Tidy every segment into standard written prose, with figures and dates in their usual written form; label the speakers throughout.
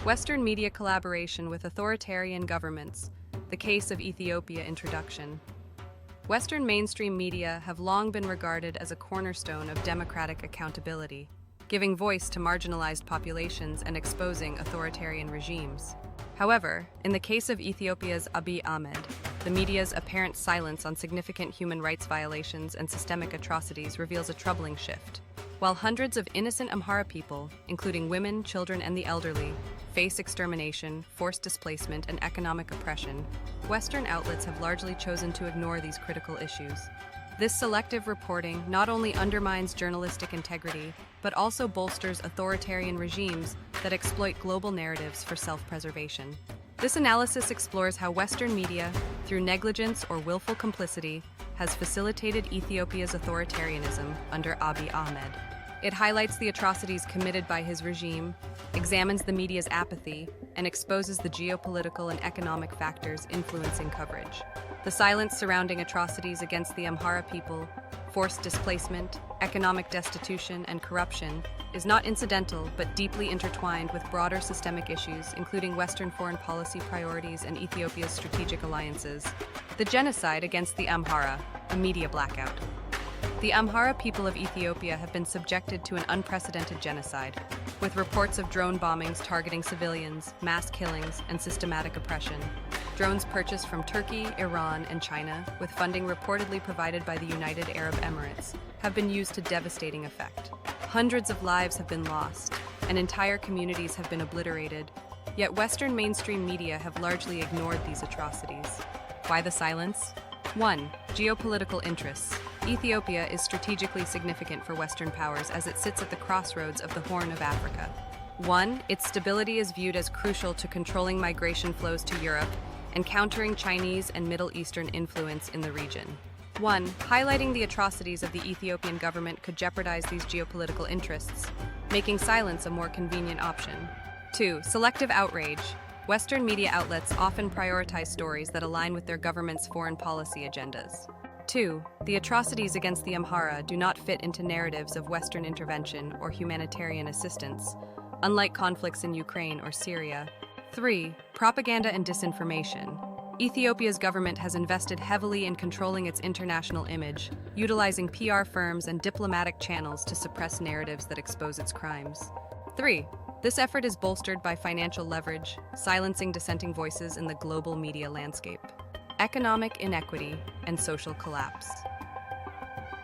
Speaker 1: Western media collaboration with authoritarian governments, the case of Ethiopia introduction. Western mainstream media have long been regarded as a cornerstone of democratic accountability, giving voice to marginalized populations and exposing authoritarian regimes. However, in the case of Ethiopia's Abiy Ahmed, the media's apparent silence on significant human rights violations and systemic atrocities reveals a troubling shift. While hundreds of innocent Amhara people, including women, children, and the elderly, face extermination, forced displacement, and economic oppression, Western outlets have largely chosen to ignore these critical issues. This selective reporting not only undermines journalistic integrity, but also bolsters authoritarian regimes that exploit global narratives for self-preservation. This analysis explores how Western media, through negligence or willful complicity, has facilitated Ethiopia's authoritarianism under Abiy Ahmed. It highlights the atrocities committed by his regime, examines the media's apathy, and exposes the geopolitical and economic factors influencing coverage. The silence surrounding atrocities against the Amhara people, forced displacement, economic destitution, and corruption is not incidental but deeply intertwined with broader systemic issues, including Western foreign policy priorities and Ethiopia's strategic alliances. The genocide against the Amhara, a media blackout. The Amhara people of Ethiopia have been subjected to an unprecedented genocide, with reports of drone bombings targeting civilians, mass killings, and systematic oppression. Drones purchased from Turkey, Iran, and China, with funding reportedly provided by the United Arab Emirates, have been used to devastating effect. Hundreds of lives have been lost, and entire communities have been obliterated, yet Western mainstream media have largely ignored these atrocities. Why the silence? 1. Geopolitical interests. Ethiopia is strategically significant for Western powers as it sits at the crossroads of the Horn of Africa. 1. Its stability is viewed as crucial to controlling migration flows to Europe and countering Chinese and Middle Eastern influence in the region. 1. Highlighting the atrocities of the Ethiopian government could jeopardize these geopolitical interests, making silence a more convenient option. 2. Selective outrage. Western media outlets often prioritize stories that align with their government's foreign policy agendas. 2. The atrocities against the Amhara do not fit into narratives of Western intervention or humanitarian assistance, unlike conflicts in Ukraine or Syria. 3. Propaganda and disinformation. Ethiopia's government has invested heavily in controlling its international image, utilizing PR firms and diplomatic channels to suppress narratives that expose its crimes. 3. This effort is bolstered by financial leverage, silencing dissenting voices in the global media landscape. Economic inequity and social collapse.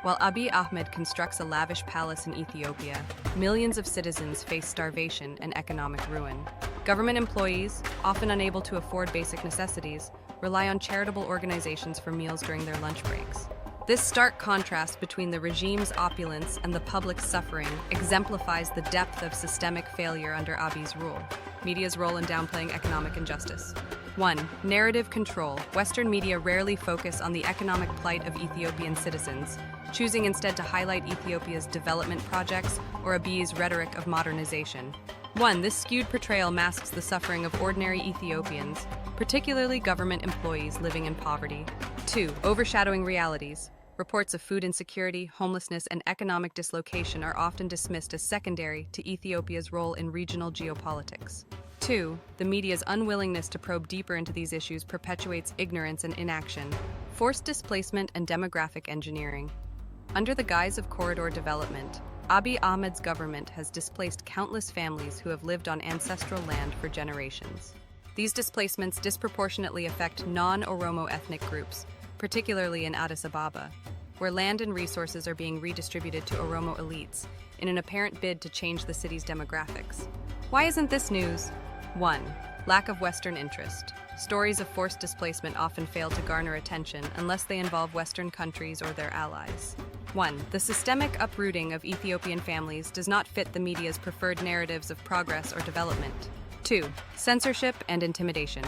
Speaker 1: While Abiy Ahmed constructs a lavish palace in Ethiopia, millions of citizens face starvation and economic ruin. Government employees, often unable to afford basic necessities, rely on charitable organizations for meals during their lunch breaks. This stark contrast between the regime's opulence and the public's suffering exemplifies the depth of systemic failure under Abiy's rule. Media's role in downplaying economic injustice. 1. Narrative control. Western media rarely focus on the economic plight of Ethiopian citizens, choosing instead to highlight Ethiopia's development projects or Abiy's rhetoric of modernization. 1. This skewed portrayal masks the suffering of ordinary Ethiopians, particularly government employees living in poverty. 2. Overshadowing realities. Reports of food insecurity, homelessness, and economic dislocation are often dismissed as secondary to Ethiopia's role in regional geopolitics. 2. The media's unwillingness to probe deeper into these issues perpetuates ignorance and inaction. Forced displacement and demographic engineering. Under the guise of corridor development, Abiy Ahmed's government has displaced countless families who have lived on ancestral land for generations. These displacements disproportionately affect non-Oromo ethnic groups, particularly in Addis Ababa, where land and resources are being redistributed to Oromo elites in an apparent bid to change the city's demographics. Why isn't this news? 1. Lack of Western interest. Stories of forced displacement often fail to garner attention unless they involve Western countries or their allies. 1. The systemic uprooting of Ethiopian families does not fit the media's preferred narratives of progress or development. 2. Censorship and intimidation.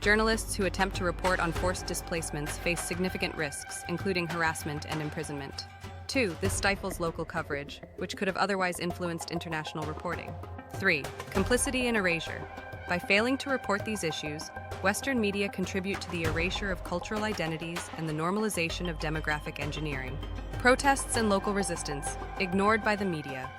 Speaker 1: Journalists who attempt to report on forced displacements face significant risks, including harassment and imprisonment. 2. This stifles local coverage, which could have otherwise influenced international reporting. 3. Complicity and erasure. By failing to report these issues, Western media contribute to the erasure of cultural identities and the normalization of demographic engineering. Protests and local resistance, ignored by the media.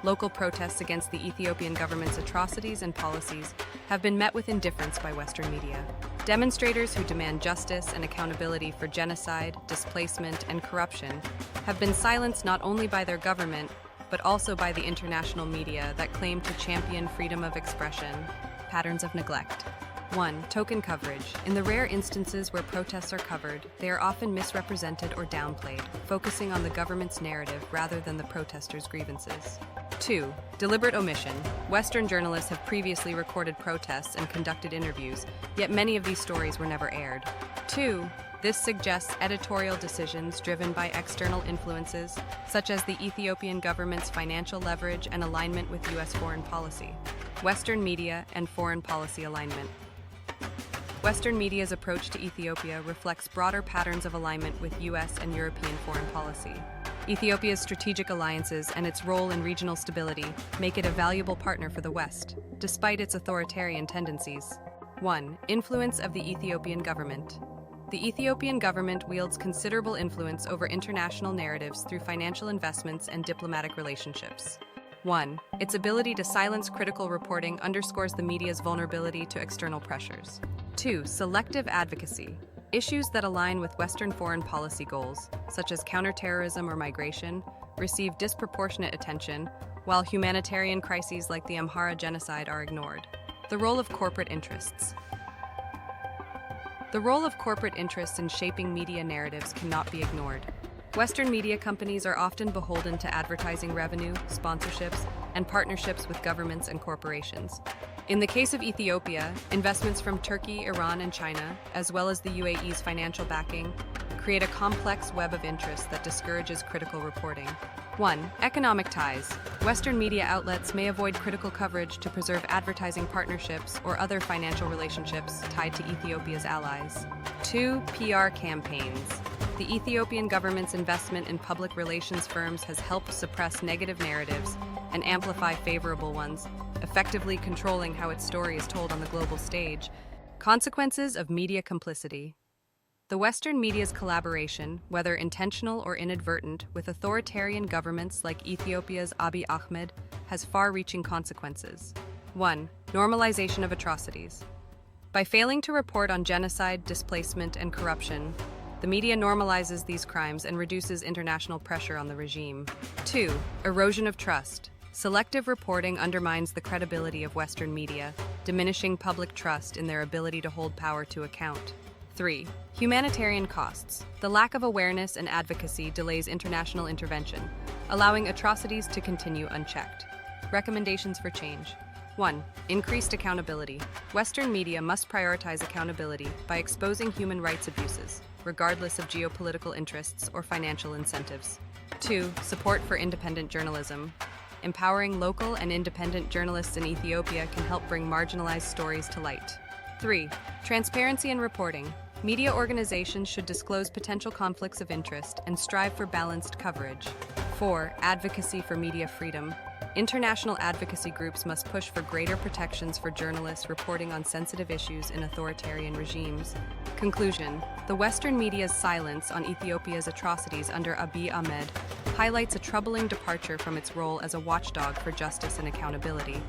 Speaker 1: local protests against the Ethiopian government's atrocities and policies have been met with indifference by Western media. Demonstrators who demand justice and accountability for genocide, displacement, and corruption have been silenced not only by their government, but also by the international media that claim to champion freedom of expression. Patterns of neglect. 1. Token coverage. In the rare instances where protests are covered, they are often misrepresented or downplayed, focusing on the government's narrative rather than the protesters' grievances. 2. Deliberate omission. Western journalists have previously recorded protests and conducted interviews, yet many of these stories were never aired. 2. This suggests editorial decisions driven by external influences, such as the Ethiopian government's financial leverage and alignment with U.S. foreign policy. Western media and foreign policy alignment. Western media's approach to Ethiopia reflects broader patterns of alignment with U.S. and European foreign policy. Ethiopia's strategic alliances and its role in regional stability make it a valuable partner for the West, despite its authoritarian tendencies. 1. Influence of the Ethiopian government. The Ethiopian government wields considerable influence over international narratives through financial investments and diplomatic relationships. 1. Its ability to silence critical reporting underscores the media's vulnerability to external pressures. 2. Selective advocacy. Issues that align with Western foreign policy goals, such as counterterrorism or migration, receive disproportionate attention, while humanitarian crises like the Amhara genocide are ignored. The role of corporate interests. The role of corporate interests in shaping media narratives cannot be ignored. Western media companies are often beholden to advertising revenue, sponsorships, and partnerships with governments and corporations. In the case of Ethiopia, investments from Turkey, Iran, and China, as well as the UAE's financial backing, create a complex web of interests that discourages critical reporting. 1. Economic ties. Western media outlets may avoid critical coverage to preserve advertising partnerships or other financial relationships tied to Ethiopia's allies. 2. PR campaigns. The Ethiopian government's investment in public relations firms has helped suppress negative narratives and amplify favorable ones, effectively controlling how its story is told on the global stage. Consequences of media complicity. The Western media's collaboration, whether intentional or inadvertent, with authoritarian governments like Ethiopia's Abiy Ahmed has far-reaching consequences. 1. Normalization of atrocities. By failing to report on genocide, displacement, and corruption, the media normalizes these crimes and reduces international pressure on the regime. 2. Erosion of trust. Selective reporting undermines the credibility of Western media, diminishing public trust in their ability to hold power to account. 3. Humanitarian costs. The lack of awareness and advocacy delays international intervention, allowing atrocities to continue unchecked. Recommendations for change. 1. Increased accountability. Western media must prioritize accountability by exposing human rights abuses, regardless of geopolitical interests or financial incentives. 2. Support for independent journalism. Empowering local and independent journalists in Ethiopia can help bring marginalized stories to light. 3. Transparency and reporting. Media organizations should disclose potential conflicts of interest and strive for balanced coverage. 4. Advocacy for media freedom. International advocacy groups must push for greater protections for journalists reporting on sensitive issues in authoritarian regimes. Conclusion. The Western media's silence on Ethiopia's atrocities under Abiy Ahmed highlights a troubling departure from its role as a watchdog for justice and accountability.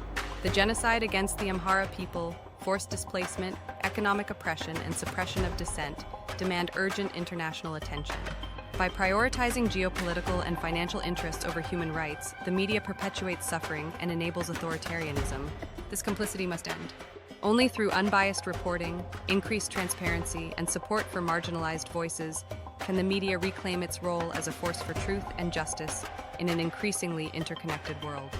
Speaker 1: The genocide against the Amhara people, forced displacement, economic oppression, and suppression of dissent demand urgent international attention. By prioritizing geopolitical and financial interests over human rights, the media perpetuates suffering and enables authoritarianism. This complicity must end. Only through unbiased reporting, increased transparency, and support for marginalized voices can the media reclaim its role as a force for truth and justice in an increasingly interconnected world.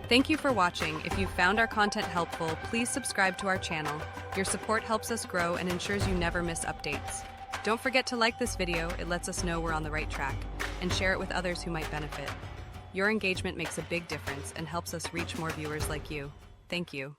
Speaker 1: Thank you for watching. If you found our content helpful, please subscribe to our channel. Your support helps us grow and ensures you never miss updates. Don't forget to like this video, it lets us know we're on the right track, and share it with others who might benefit. Your engagement makes a big difference and helps us reach more viewers like you. Thank you.